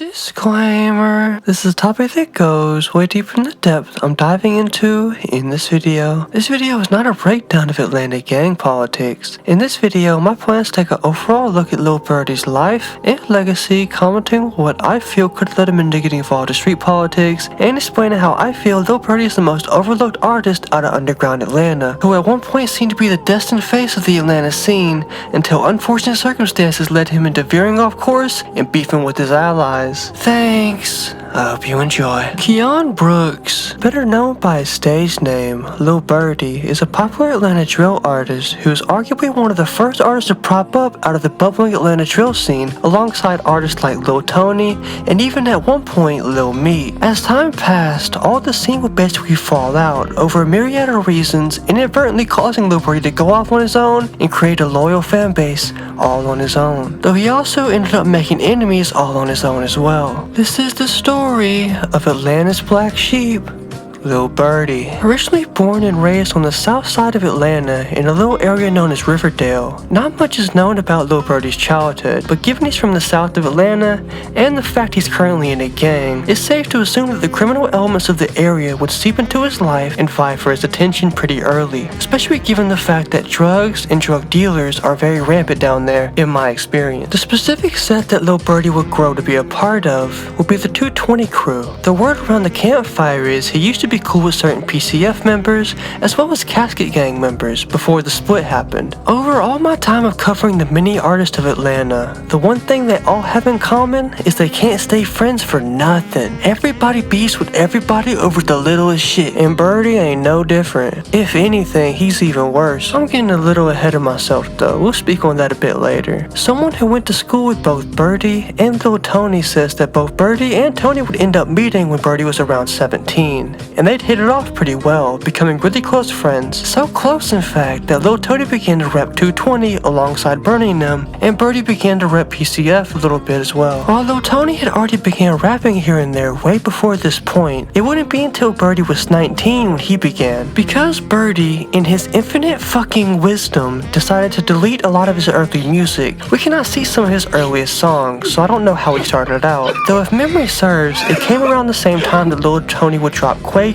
Disclaimer, this is a topic that goes way deeper in the depth I'm diving into in this video. This video is not a breakdown of Atlanta gang politics. In this video, my plans take an overall look at Lil Birdie's life and legacy, commenting what I feel could led him into getting involved in street politics, and explaining how I feel Lil Birdie is the most overlooked artist out of underground Atlanta, who at one point seemed to be the destined face of the Atlanta scene, until unfortunate circumstances led him into veering off course and beefing with his allies. Thanks. I hope you enjoy. Keon Brooks, better known by his stage name, Lil Birdie, is a popular Atlanta drill artist who is arguably one of the first artists to prop up out of the bubbling Atlanta drill scene, alongside artists like Lil Tony and even at one point Lil Meat. As time passed, all the scene would basically fall out over a myriad of reasons, inadvertently causing Lil Birdie to go off on his own and create a loyal fan base all on his own, though he also ended up making enemies all on his own as well. This is the story of Atlanta's black sheep, Lil Birdie. Originally born and raised on the south side of Atlanta in a little area known as Riverdale, not much is known about Lil Birdie's childhood, but given he's from the south of Atlanta and the fact he's currently in a gang, it's safe to assume that the criminal elements of the area would seep into his life and vie for his attention pretty early, especially given the fact that drugs and drug dealers are very rampant down there in my experience. The specific set that Lil Birdie would grow to be a part of would be the 220 crew. The word around the campfire is he used to be cool with certain PCF members as well as Casket Gang members before the split happened. Over all my time of covering the many artists of Atlanta, the one thing they all have in common is they can't stay friends for nothing. Everybody beefs with everybody over the littlest shit, and Birdie ain't no different. If anything, he's even worse. I'm getting a little ahead of myself though, we'll speak on that a bit later. Someone who went to school with both Birdie and Lil Tony says that both Birdie and Tony would end up meeting when Birdie was around 17, and they'd hit it off pretty well, becoming really close friends. So close in fact that Lil Tony began to rep 220 alongside burning them, and Birdie began to rep PCF a little bit as well. While Lil Tony had already began rapping here and there way before this point, it wouldn't be until Birdie was 19 when he began. Because Birdie, in his infinite fucking wisdom, decided to delete a lot of his early music, we cannot see some of his earliest songs, so I don't know how he started out. Though if memory serves, it came around the same time that Lil Tony would drop Quakin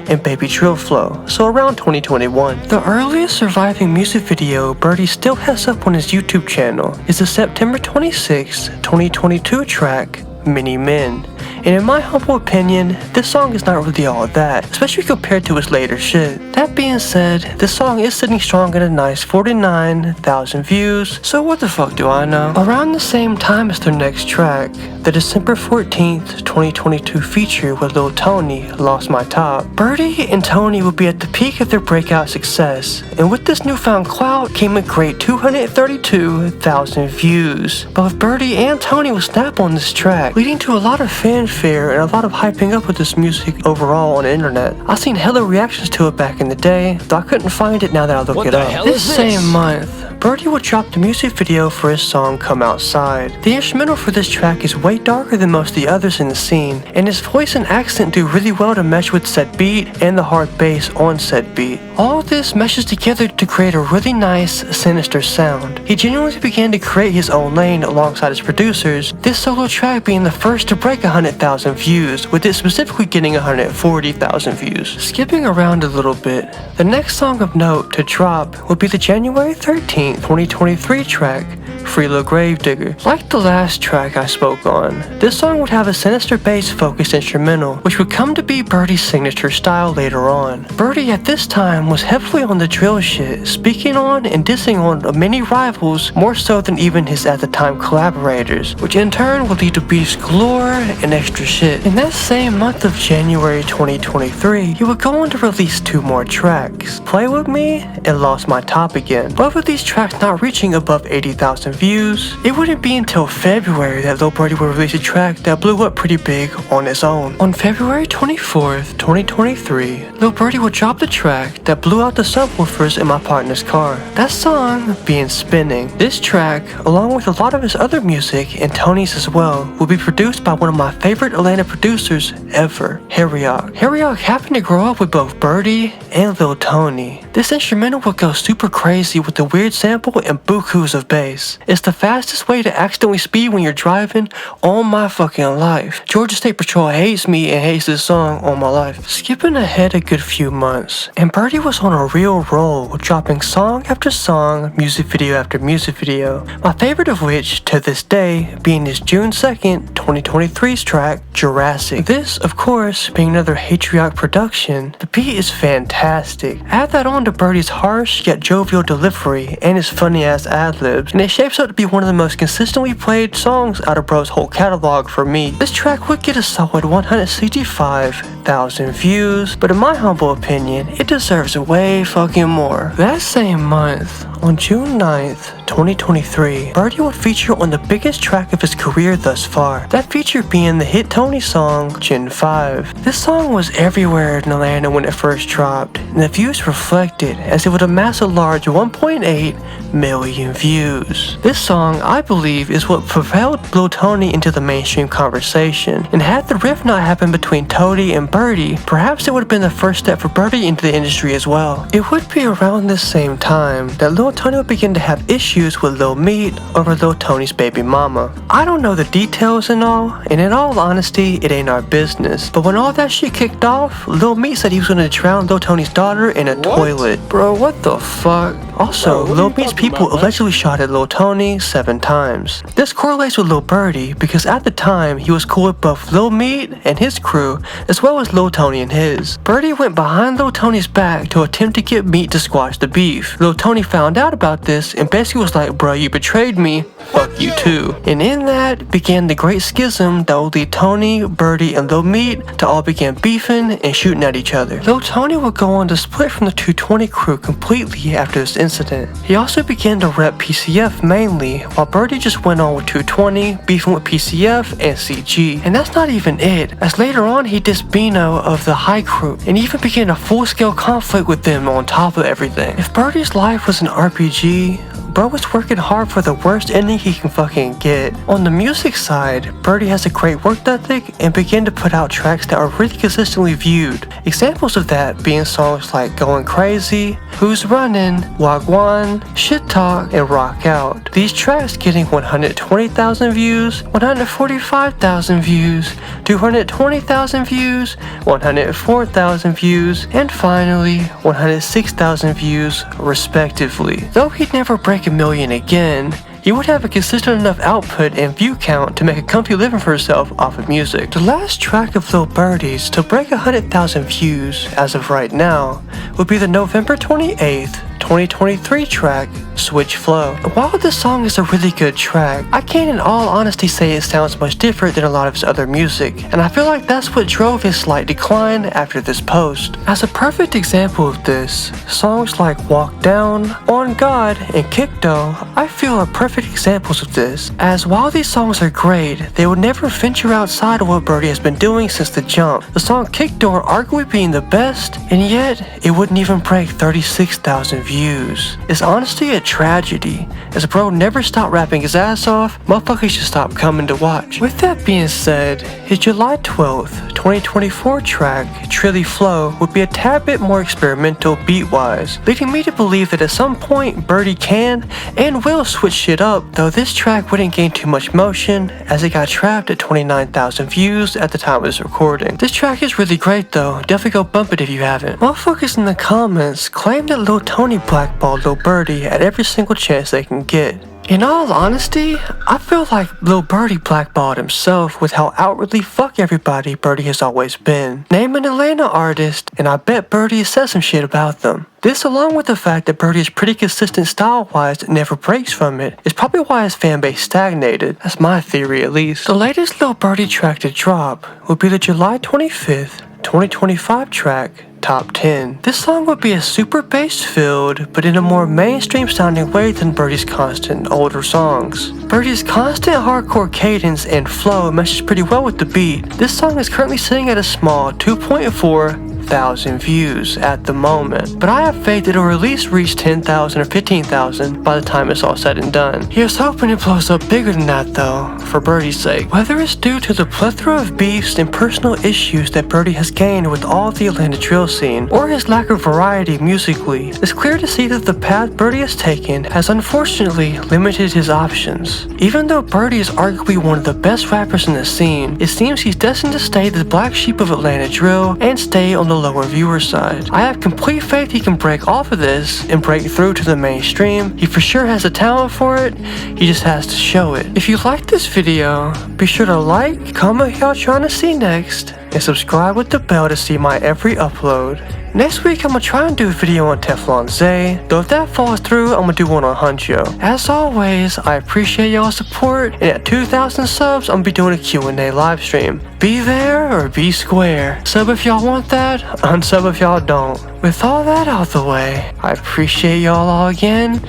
and Baby Drill Flow, so around 2021. The earliest surviving music video Birdie still has up on his YouTube channel is the September 26, 2022 track, Many Men. And in my humble opinion, this song is not really all that, especially compared to his later shit. That being said, this song is sitting strong at a nice 49,000 views, so what the fuck do I know? Around the same time as their next track, the December 14th, 2022 feature with Lil Tony, Lost My Top, Birdie and Tony would be at the peak of their breakout success, and with this newfound clout came a great 232,000 views. Both Birdie and Tony would snap on this track, leading to a lot of fanfare and a lot of hyping up with this music overall on the internet. I've seen hella reactions to it back in the day, though I couldn't find it now that I look it up. This same month, Birdie would drop the music video for his song Come Outside. The instrumental for this track is way darker than most of the others in the scene, and his voice and accent do really well to mesh with said beat and the hard bass on said beat. All of this meshes together to create a really nice, sinister sound. He genuinely began to create his own lane alongside his producers, this solo track being the first to break 100,000 views, with it specifically getting 140,000 views. Skipping around a little bit, the next song of note to drop would be the January 13th, 2023 track, Free Lil Gravedigger. Like the last track I spoke on, this song would have a sinister bass focused instrumental, which would come to be Birdie's signature style later on. Birdie at this time was heavily on the drill shit, speaking on and dissing on many rivals more so than even his at the time collaborators, which in turn would lead to beefs galore and extra shit. In that same month of January 2023, he would go on to release two more tracks, Play With Me and Lost My Top Again, both of these tracks not reaching above 80,000 views. It wouldn't be until February that Lil Birdie would release a track that blew up pretty big on its own. On February 24th, 2023, Lil Birdie would drop the track that blew out the subwoofers in my partner's car. That song being Spinning. This track, along with a lot of his other music and Tony's as well, will be produced by one of my favorite Atlanta producers ever, HAIM. HAIM happened to grow up with both Birdie and Lil Tony. This instrumental would go super crazy with the weird sample and bukus of bass. It's the fastest way to accidentally speed when you're driving all my fucking life. Georgia State Patrol hates me and hates this song all my life. Skipping ahead a good few months, and Birdie was on a real roll, dropping song after song, music video after music video. My favorite of which, to this day, being his June 2nd, 2023's track, Jurassic. This, of course, being another Hatriot production. The beat is fantastic. Add that on to Birdie's harsh yet jovial delivery and his funny ass ad-libs, and it shapes up to be one of the most consistently played songs out of bro's whole catalog for me. This track would get a solid 165,000 views, but in my humble opinion, it deserves way fucking more. That same month, on June 9th, 2023, Birdie would feature on the biggest track of his career thus far, that feature being the hit Tony song, Gen 5. This song was everywhere in Atlanta when it first dropped, and the views reflected, as it would amass a large 1.8 million views. This song, I believe, is what propelled Lil Tony into the mainstream conversation, and had the riff not happened between Toady and Birdie, perhaps it would have been the first step for Birdie into the industry as well. It would be around this same time that Lil Tony would begin to have issues with Lil Meat over Lil Tony's baby mama. I don't know the details and all, and in all honesty, it ain't our business, but when all that shit kicked off, Lil Meat said he was gonna drown Lil Tony's daughter in a toilet. Bro, what the fuck? Also, Lil Meat's people allegedly shot at Lil Tony 7 times. This correlates with Lil Birdie because at the time, he was cool with both Lil Meat and his crew, as well as Lil Tony and his. Birdie went behind Lil Tony's back to attempt to get Meat to squash the beef. Lil Tony found out about this and basically was like, bro, you betrayed me, fuck you too. And in that began the great schism that would lead Tony, Birdie, and Lil Meat to all begin beefing and shooting at each other. Lil Tony would go on to split from the 220 crew completely after this incident. He also began to rep PCF mainly, while Birdie just went on with 220, beefing with PCF and CG. And that's not even it, as later on he dissed Bino of the High crew, and even began a full-scale conflict with them on top of everything. If Birdie's life was an RPG, bro was working hard for the worst ending he can fucking get. On the music side, Birdie has a great work ethic and began to put out tracks that are really consistently viewed. Examples of that being songs like Going Crazy, Who's Running, Wagwan, Shit Talk, and Rock Out. These tracks getting 120,000 views, 145,000 views, 220,000 views, 104,000 views, and finally 106,000 views respectively. Though he'd never break a million again, he would have a consistent enough output and view count to make a comfy living for himself off of music. The last track of Lil Birdie's to break 100,000 views as of right now would be the November 28th, 2023 track, Switch Flow. While this song is a really good track, I can't in all honesty say it sounds much different than a lot of his other music, and I feel like that's what drove his slight decline after this post. As a perfect example of this, songs like Walk Down, On God, and Kick Dough, I feel are perfect examples of this, as while these songs are great, they would never venture outside of what Birdie has been doing since the jump. The song Kick Dough arguably being the best, and yet it wouldn't even break 36,000 views. It's honestly a tragedy, as bro never stopped rapping his ass off, motherfuckers should stop coming to watch. With that being said, his July 12th, 2024 track, Trilly Flow, would be a tad bit more experimental beat-wise, leading me to believe that at some point Birdie can and will switch shit up, though this track wouldn't gain too much motion as it got trapped at 29,000 views at the time of this recording. This track is really great though, definitely go bump it if you haven't. Motherfuckers in the comments claim that Lil Tony blackballed Lil Birdie at every single chance they can get. In all honesty, I feel like Lil Birdie blackballed himself with how outwardly fuck everybody Birdie has always been. Name an Atlanta artist, and I bet Birdie has said some shit about them. This, along with the fact that Birdie is pretty consistent style-wise and never breaks from it, is probably why his fanbase stagnated. That's my theory at least. The latest Lil Birdie track to drop will be the July 25th, 2025 track, Top 10. This song would be a super bass filled, but in a more mainstream sounding way than Birdie's constant older songs. Birdie's constant hardcore cadence and flow meshes pretty well with the beat. This song is currently sitting at a small 2.4 8,000 views at the moment, but I have faith it'll at least reach 10,000 or 15,000 by the time it's all said and done. Here's hoping it blows up bigger than that though, for Birdie's sake. Whether it's due to the plethora of beefs and personal issues that Birdie has gained with all the Atlanta drill scene, or his lack of variety musically, it's clear to see that the path Birdie has taken has unfortunately limited his options. Even though Birdie is arguably one of the best rappers in the scene, it seems he's destined to stay the black sheep of Atlanta drill and stay on the lower viewer side. I have complete faith he can break off of this and break through to the mainstream. He for sure has the talent for it, he just has to show it. If you liked this video, be sure to like, comment what y'all trying to see next, and subscribe with the bell to see my every upload. Next week, I'm gonna try and do a video on Teflon Zay, though if that falls through, I'm gonna do one on Huncho. As always, I appreciate y'all's support, and at 2,000 subs, I'm gonna be doing a Q&A live stream. Be there or be square. Sub if y'all want that, unsub if y'all don't. With all that out the way, I appreciate y'all all again.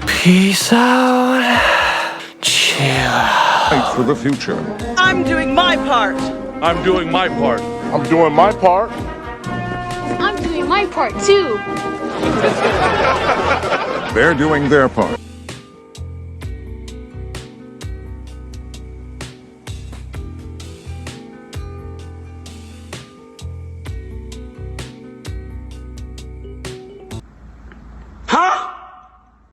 Peace out. Chill. Thanks for the future. I'm doing my part. I'm doing my part. I'm doing my part. I'm doing my part too. They're doing their part.